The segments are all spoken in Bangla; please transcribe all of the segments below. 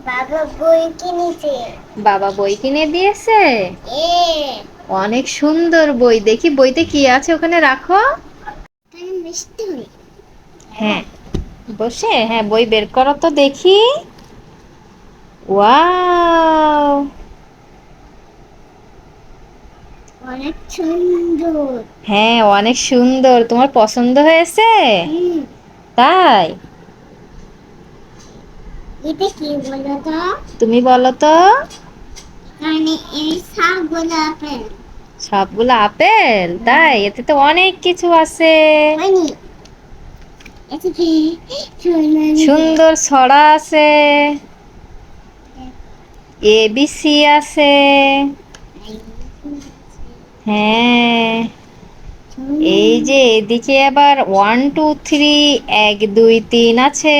বাবা বই কিনেছে। বাবা বই কিনে দিয়েছে। অনেক সুন্দর বই, দেখি বইতে কি আছে ওখানে রাখো। হ্যাঁ বসে, হ্যাঁ বই বের করো তো দেখি। ওয়াও, অনেক সুন্দর। হ্যাঁ অনেক সুন্দর, তোমার পছন্দ হয়েছে? তাই? এটা কি বলো তো? তুমি বলো তো। মানে এই সবগুলো আপেল। সবগুলো আপেল? তাই? এতে তো অনেক কিছু আছে। সুন্দর ছড়া আছে, ABC আছে। হ্যাঁ এই যে এদিকে আবার 1 2 3 1 2 3 আছে।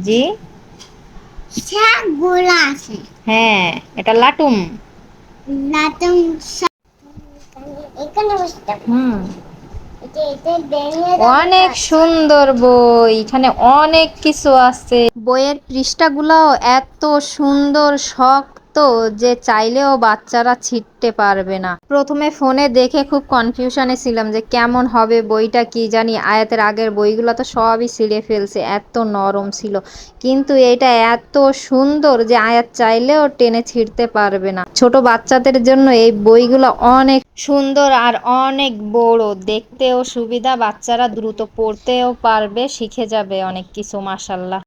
জি সবগুলো আছে। হ্যাঁ এটা লাটুম। লাটুম এখানে বসতে। অনেক সুন্দর বই, এখানে অনেক কিছু আছে। বইয়ের পৃষ্ঠাগুলো এত সুন্দর শক্ত যে চাইলেও বাচ্চারা ছিঁড়তে পারবে না। প্রথমে ফোনে দেখে খুব কনফিউশনে ছিলাম যে কেমন হবে বইটা, কি জানি। আয়াতের আগের বইগুলো তো সবই ছিঁড়ে ফেলছে, এত নরম ছিল। কিন্তু এটা এত সুন্দর যে আয়াত চাইলেও টেনে ছিঁড়তে পারবে না। ছোট বাচ্চাদের জন্য এই বইগুলো অনেক সুন্দর আর অনেক বড়, দেখতেও সুবিধা, বাচ্চারা দ্রুত পড়তেও পারবে, শিখে যাবে অনেক কিছু, মাশাআল্লাহ।